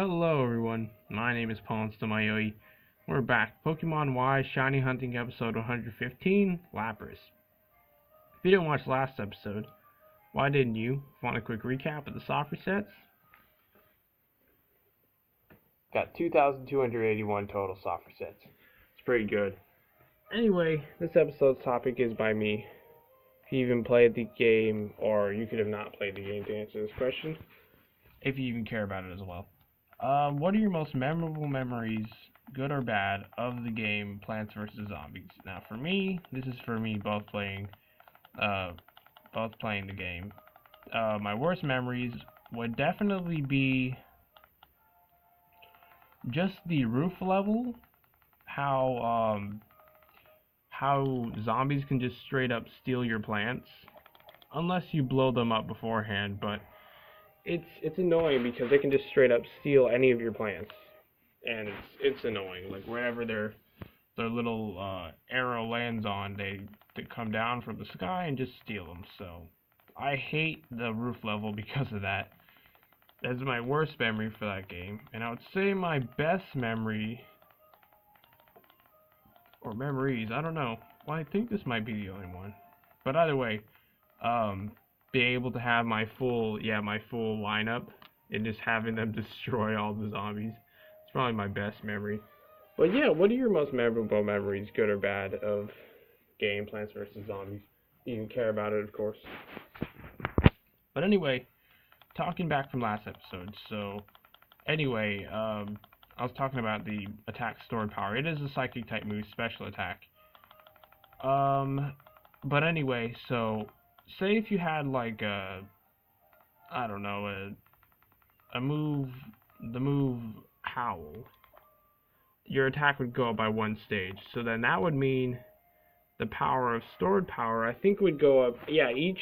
Hello everyone, my name is PauLInstaMyooin. We're back. Pokemon Y Shiny Hunting episode 115, Lapras. If you didn't watch last episode, why didn't you? Want a quick recap of the soft resets? Got 2,281 total soft resets. It's pretty good. Anyway, this episode's topic is by me. If you even played the game, or you could have not played the game to answer this question, if you even care about it as well. What are your most memorable memories, good or bad, of the game Plants vs. Zombies? Now, for me, this is for me both playing the game. My worst memories would definitely be just the roof level. How zombies can just straight up steal your plants, unless you blow them up beforehand, but it's annoying because they can just straight up steal any of your plants, and it's annoying. Like wherever their little arrow lands on, they come down from the sky and just steal them. So I hate the roof level because of that. That's my worst memory for that game, and I would say my best memory or memories. I don't know. Well, I think this might be the only one, but either way, being able to have my full lineup and just having them destroy all the zombies. It's probably my best memory. But yeah, what are your most memorable memories, good or bad, of game Plants vs. Zombies? You can care about it, of course. But anyway, talking back from last episode. So anyway, I was talking about the attack stored power. It is a psychic type move, special attack. But anyway, so say if you had like a move, the move Howl, your attack would go up by one stage. So then that would mean the power of stored power, I think, would go up. Yeah, each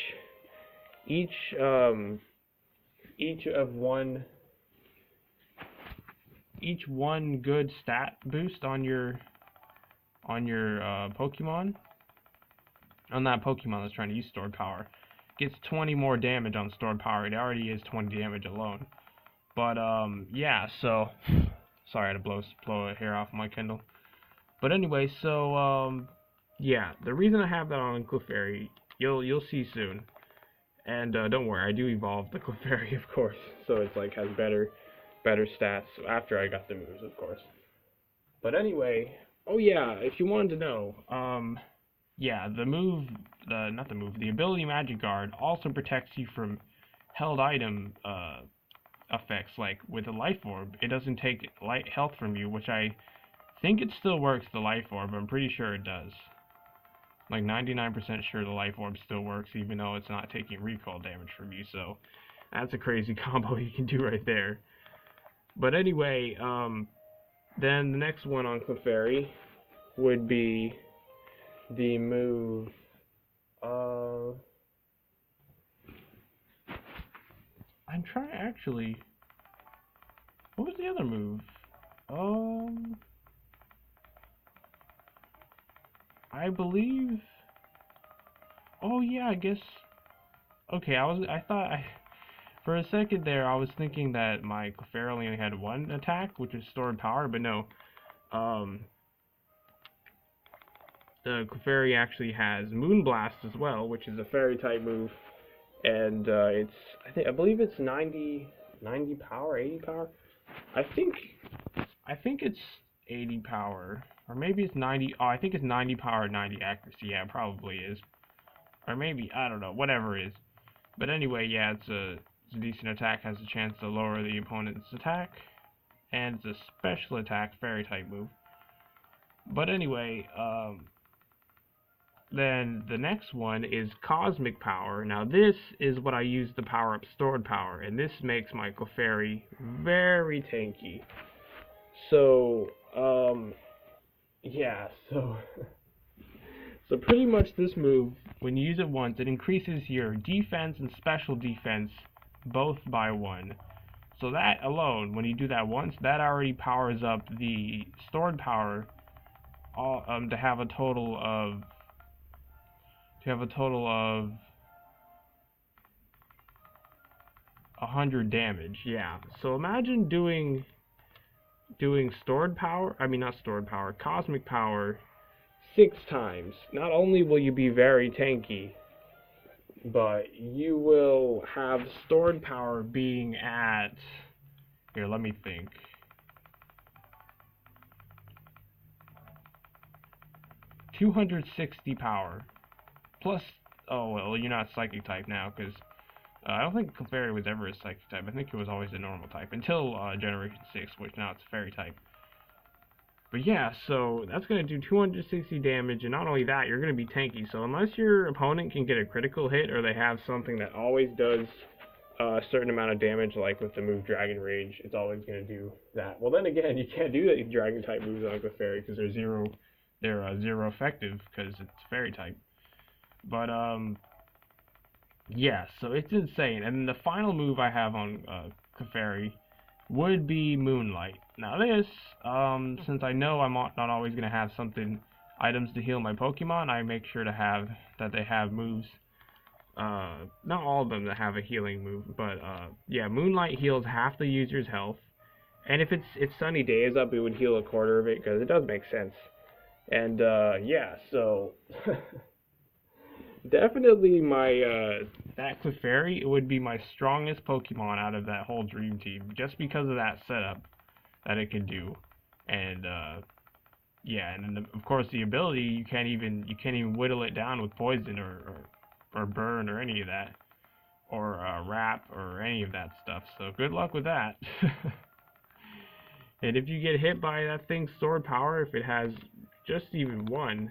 one good stat boost on your Pokemon, on that Pokemon that's trying to use stored power, gets 20 more damage on stored power. It already is 20 damage alone. But yeah, so sorry, I had to blow a hair off my Kindle. But anyway, so yeah, the reason I have that on Clefairy, you'll see soon. And don't worry, I do evolve the Clefairy, of course, so it's like has better stats after I got the moves, of course. But anyway, oh yeah, if you wanted to know, yeah, the ability Magic Guard also protects you from held item effects. Like with a Life Orb, it doesn't take health from you, which I think it still works, the Life Orb. I'm pretty sure it does. Like 99% sure the Life Orb still works, even though it's not taking recoil damage from you. So that's a crazy combo you can do right there. But anyway, then the next one on Clefairy would be the move. I'm trying actually. What was the other move? I believe. Oh yeah, I guess. Okay, for a second there I was thinking that my Clefairy only had one attack, which is stored power, but no. The Clefairy actually has Moonblast as well, which is a fairy type move, and I believe it's 90 power, 80 power. I think it's 80 power, or maybe it's 90. Oh, I think it's 90 power, 90 accuracy. Yeah, it probably is, or maybe I don't know, whatever it is. But anyway, yeah, it's a decent attack. Has a chance to lower the opponent's attack, and it's a special attack, fairy type move. But anyway, then the next one is Cosmic Power. Now this is what I use to power up stored power, and this makes my Clefairy very tanky. So, yeah, so so pretty much this move, when you use it once, it increases your defense and special defense both by 1. So that alone, when you do that once, that already powers up the stored power to have a total of 100 damage. Yeah. So imagine doing stored power. I mean, not stored power. Cosmic power 6 times. Not only will you be very tanky, but you will have stored power being at, here, let me think, 260 power. Plus, oh, well, you're not psychic type now, because I don't think Clefairy was ever a psychic type. I think it was always a normal type, until Generation 6, which now it's fairy type. But yeah, so that's going to do 260 damage, and not only that, you're going to be tanky. So unless your opponent can get a critical hit, or they have something that always does a certain amount of damage, like with the move Dragon Rage, it's always going to do that. Well, then again, you can't do the Dragon type moves on Clefairy because they're zero effective because it's fairy type. But yeah, so it's insane. And the final move I have on Clefairy would be Moonlight. Now this, since I know I'm not always going to have items to heal my Pokemon, I make sure to have that they have moves. Not all of them that have a healing move, but yeah, Moonlight heals half the user's health. And if it's Sunny Days up, it would heal a quarter of it, because it does make sense. And yeah, so definitely my that Clefairy would be my strongest Pokemon out of that whole dream team, just because of that setup that it can do. And yeah, and then of course the ability, you can't even whittle it down with poison or burn or any of that, or wrap or any of that stuff. So good luck with that. And if you get hit by that thing's stored power, if it has just even one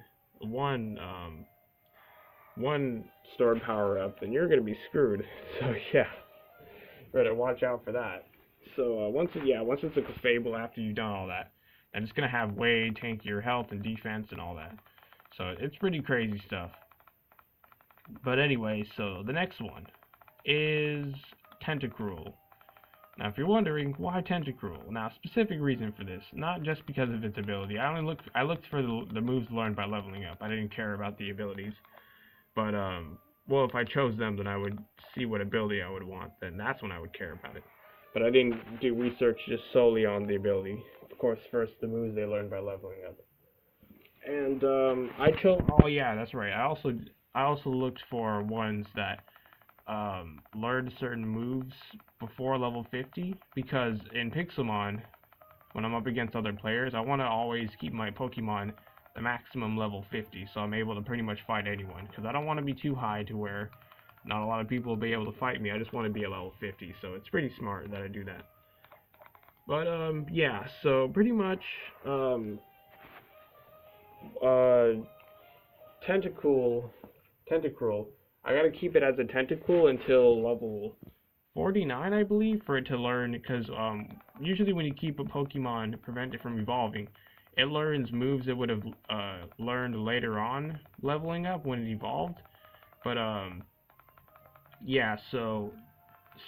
stored power up, then you're gonna be screwed. So yeah, better watch out for that. So once it's a Clefable after you've done all that, and it's gonna have way tankier health and defense and all that. So it's pretty crazy stuff. But anyway, so the next one is Tentacruel. Now, if you're wondering why Tentacruel, now specific reason for this, not just because of its ability. I looked for the moves learned by leveling up. I didn't care about the abilities. But well, if I chose them, then I would see what ability I would want. Then that's when I would care about it. But I didn't do research just solely on the ability. Of course, first the moves they learned by leveling up. And I chose. Oh yeah, that's right. I also looked for ones that learned certain moves before level 50, because in Pixelmon, when I'm up against other players, I want to always keep my Pokemon the maximum level 50, so I'm able to pretty much fight anyone, because I don't want to be too high to where not a lot of people will be able to fight me. I just want to be a level 50, so it's pretty smart that I do that. But yeah, so pretty much Tentacruel, I gotta keep it as a Tentacool until level 49, I believe, for it to learn, because usually when you keep a Pokemon to prevent it from evolving, it learns moves it would have learned later on leveling up when it evolved. But yeah, so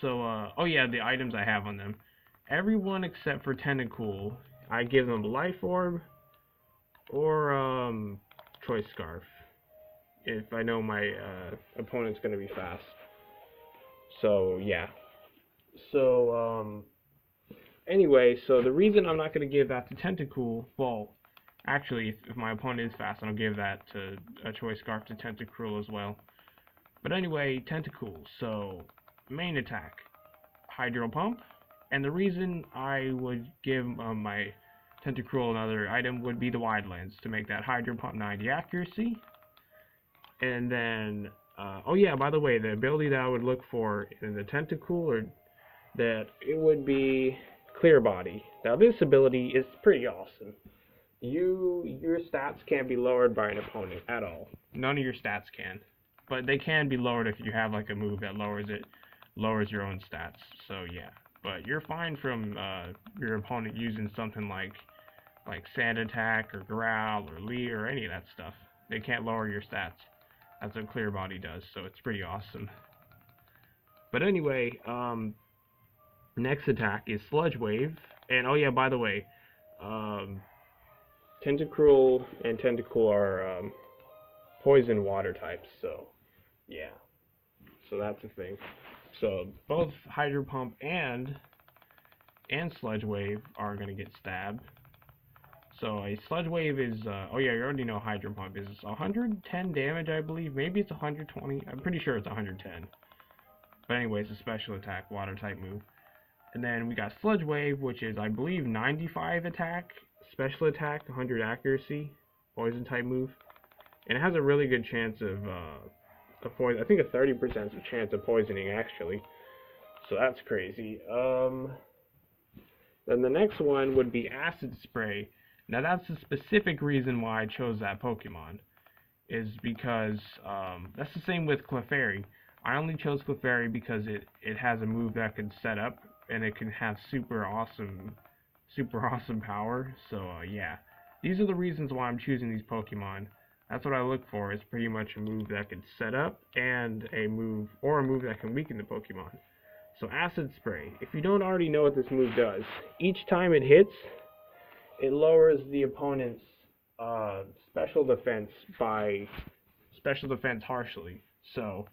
oh yeah, the items I have on them. Everyone except for Tentacool, I give them Life Orb or Choice Scarf, if I know my opponent's gonna be fast. So yeah. So anyway, so the reason I'm not going to give that to Tentacool, well, actually, if my opponent is fast, I'll give that to a Choice Scarf to Tentacruel as well. But anyway, Tentacool, so main attack, Hydro Pump, and the reason I would give my Tentacruel another item would be the Wide Lens, to make that Hydro Pump 90 accuracy. And then, oh yeah, by the way, the ability that I would look for in the Tentacool, or that it would be Clear Body. Now this ability is pretty awesome. Your stats can't be lowered by an opponent at all. None of your stats can, but they can be lowered if you have like a move that lowers your own stats. So yeah, but you're fine from your opponent using something like Sand Attack or Growl or Lee or any of that stuff. They can't lower your stats. That's what Clear Body does, so it's pretty awesome. But anyway, next attack is Sludge Wave, and oh yeah, by the way, Tentacruel and Tentacool are poison water types, so yeah, so that's the thing. So both Hydro Pump and Sludge Wave are going to get stabbed. So a Sludge Wave is, oh yeah, you already know Hydro Pump is 110 damage, I believe. Maybe it's 120. I'm pretty sure it's 110. But anyway, it's a special attack, water type move. And then we got Sludge Wave, which is, I believe, 95 attack, special attack, 100 accuracy, poison type move. And it has a really good chance of poison. I think a 30% chance of poisoning, actually. So that's crazy. Then the next one would be Acid Spray. Now that's the specific reason why I chose that Pokemon, is because that's the same with Clefairy. I only chose Clefairy because it has a move that can set up and it can have super awesome power. So yeah, these are the reasons why I'm choosing these Pokemon. That's what I look for, is pretty much a move that can set up and a move that can weaken the Pokemon. So Acid Spray. If you don't already know what this move does, each time it hits, it lowers the opponent's special defense harshly. So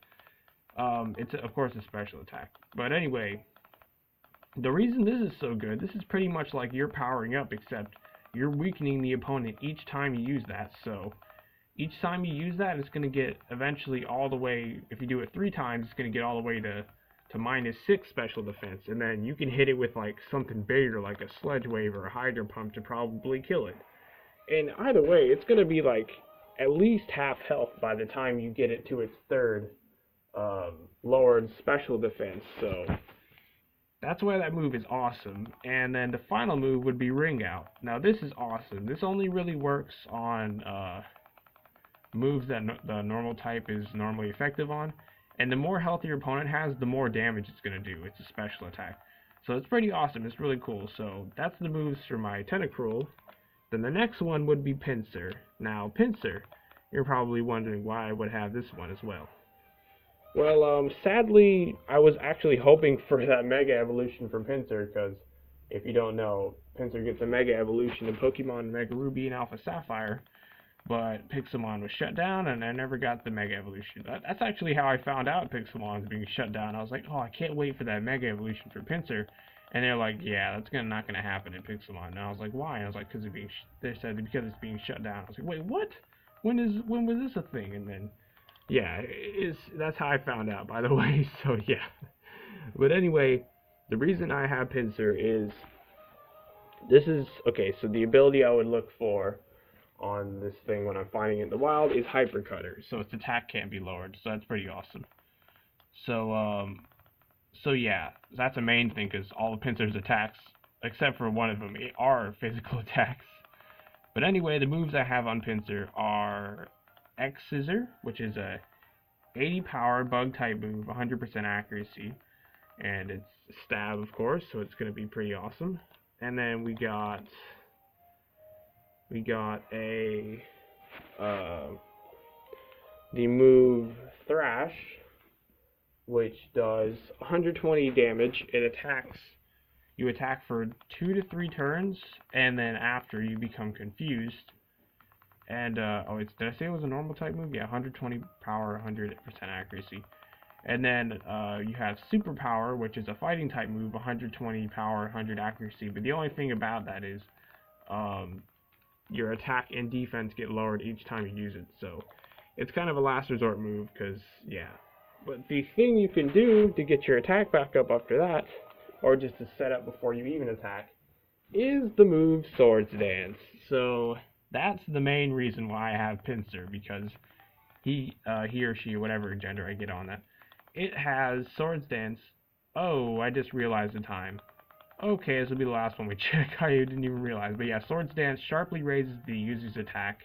it's of course a special attack. But anyway, the reason this is so good, this is pretty much like you're powering up, except you're weakening the opponent each time you use that. So each time you use that, it's going to get eventually all the way, if you do it 3 times, it's going to get all the way to -6 special defense, and then you can hit it with like something bigger like a Sludge Wave or a Hydro Pump to probably kill it. And either way, it's going to be like at least half health by the time you get it to its 3rd lowered special defense. So that's why that move is awesome. And then the final move would be Ring Out. Now this is awesome. This only really works on moves that the normal type is normally effective on. And the more health your opponent has, the more damage it's going to do. It's a special attack. So it's pretty awesome. It's really cool. So that's the moves for my Tentacruel. Then the next one would be Pinsir. Now, Pinsir, you're probably wondering why I would have this one as well. Well, sadly, I was actually hoping for that Mega Evolution from Pinsir, because if you don't know, Pinsir gets a Mega Evolution in Pokemon Mega Ruby and Alpha Sapphire. But Pixelmon was shut down, and I never got the Mega Evolution. That's actually how I found out Pixelmon was being shut down. I was like, oh, I can't wait for that Mega Evolution for Pinsir. And they're like, yeah, that's not gonna happen in Pixelmon. And I was like, why? And I was like, they said because it's being shut down. I was like, wait, what? When was this a thing? And then, yeah, that's how I found out, by the way. So yeah. But anyway, the reason I have Pinsir is okay. So the ability I would look for on this thing when I'm finding it in the wild is Hyper Cutter, so its attack can't be lowered, so that's pretty awesome. So yeah, that's a main thing, because all of Pinsir's attacks, except for one of them, are physical attacks. But anyway, the moves I have on Pinsir are X Scissor, which is a 80 power bug type move, 100% accuracy, and it's stab, of course, so it's going to be pretty awesome. And then we got the move Thrash, which does 120 damage. You attack for 2 to 3 turns, and then after you become confused. And did I say it was a normal type move? Yeah, 120 power, 100% accuracy. And then you have Super Power, which is a fighting type move, 120 power, 100 accuracy. But the only thing about that is your attack and defense get lowered each time you use it. So it's kind of a last resort move, because, yeah. But the thing you can do to get your attack back up after that, or just to set up before you even attack, is the move Swords Dance. So that's the main reason why I have Pinsir, because he or she, whatever gender I get on that, it has Swords Dance. Oh, I just realized the time. Okay, this will be the last one we check. I didn't even realize. But yeah, Swords Dance sharply raises the user's attack,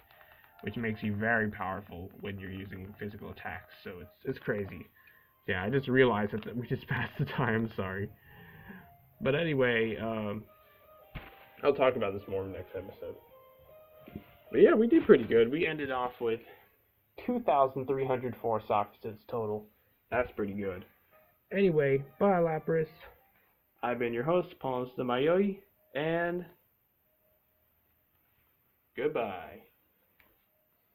which makes you very powerful when you're using physical attacks. So it's crazy. Yeah, I just realized that we just passed the time. Sorry. But anyway, I'll talk about this more in the next episode. But yeah, we did pretty good. We ended off with 2,304 Sockets total. That's pretty good. Anyway, bye Lapras. I've been your host, PauLInstaMyooin, and goodbye.